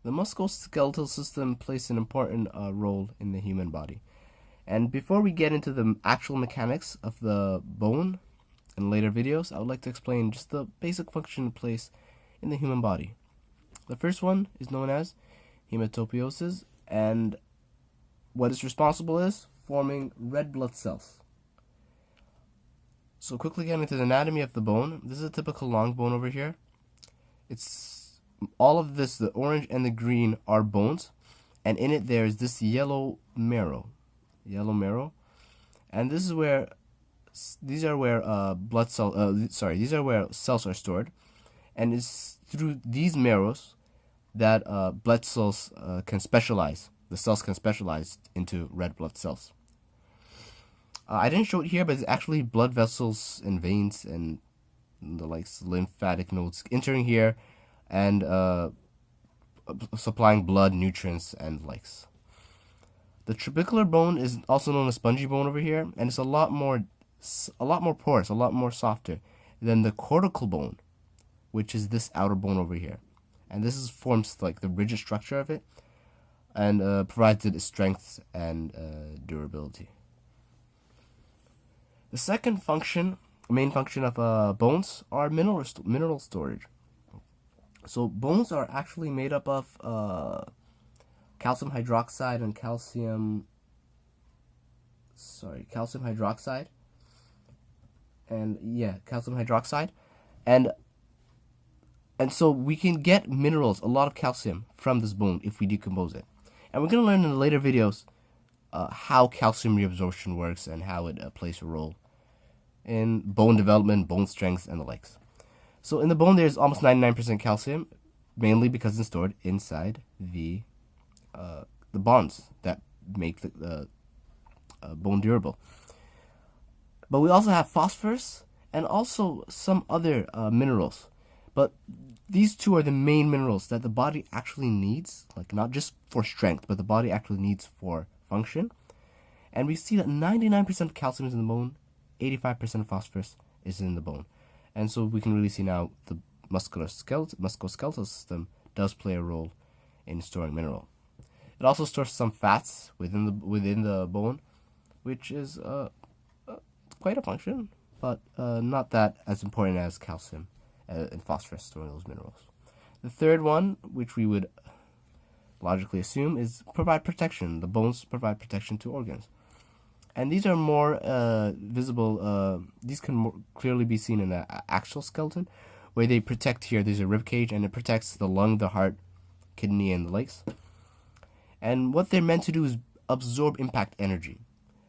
The musculoskeletal system plays an important role in the human body. And before we get into the actual mechanics of the bone in later videos, I would like to explain just the basic function it plays in the human body. The first one is known as hematopoiesis, and what it's responsible is forming red blood cells. So quickly getting into the anatomy of the bone, this is a typical long bone over here. It's all of this, the orange and the green are bones, and in it there is this yellow marrow, and this is where these are where these are where cells are stored, and it's through these marrows that blood cells can specialize. The cells can specialize into red blood cells. I didn't show it here, but it's actually blood vessels and veins and the lymphatic nodes entering here and supplying blood, nutrients, and likes. The trabecular bone is also known as spongy bone over here, and it's a lot more porous, a lot more softer than the cortical bone, which is this outer bone over here. And this forms like the rigid structure of it and provides it strength and durability. The second main function of bones are mineral storage. So bones are actually made up of calcium hydroxide and calcium hydroxide. And so we can get minerals, a lot of calcium from this bone if we decompose it. And we're going to learn in the later videos how calcium reabsorption works and how it plays a role in bone development, bone strength, and the likes. So in the bone, there's almost 99% calcium, mainly because it's stored inside the bonds that make the bone durable. But we also have phosphorus and also some other minerals. But these two are the main minerals that the body actually needs, like not just for strength, but the body actually needs for function. And we see that 99% of calcium is in the bone, 85% of phosphorus is in the bone. And so we can really see now the musculoskeletal system does play a role in storing mineral. It also stores some fats within the bone, which is quite a function, but not that as important as calcium and phosphorus storing those minerals. The third one, which we would logically assume, is provide protection. The bones provide protection to organs. And these are more visible, these can more clearly be seen in the actual skeleton, where they protect here. There's a rib cage, and it protects the lung, the heart, kidney, and the legs. And what they're meant to do is absorb impact energy.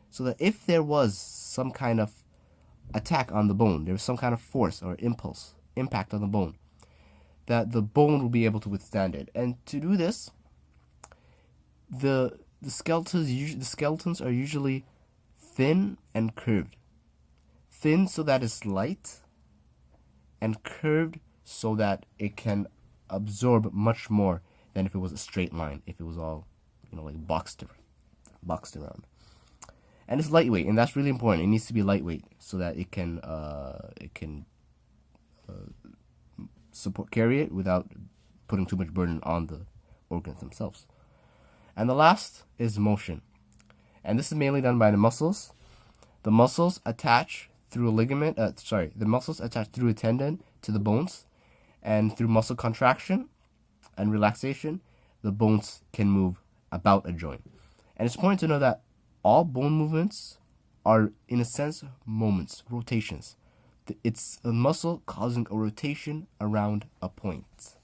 So that if there was some kind of attack on the bone, there was some kind of force or impulse, impact on the bone, that the bone will be able to withstand it. And to do this, the skeletons are usually thin and curved. Thin so that it's light, and curved so that it can absorb much more than if it was a straight line, if it was all, like boxed around. And it's lightweight, and that's really important. It needs to be lightweight so that it can carry it without putting too much burden on the organs themselves. And the last is motion. And this is mainly done by the muscles. The muscles attach through a ligament, the muscles attach through a tendon to the bones, and through muscle contraction and relaxation, the bones can move about a joint. And it's important to know that all bone movements are, in a sense, moments, rotations. It's a muscle causing a rotation around a point.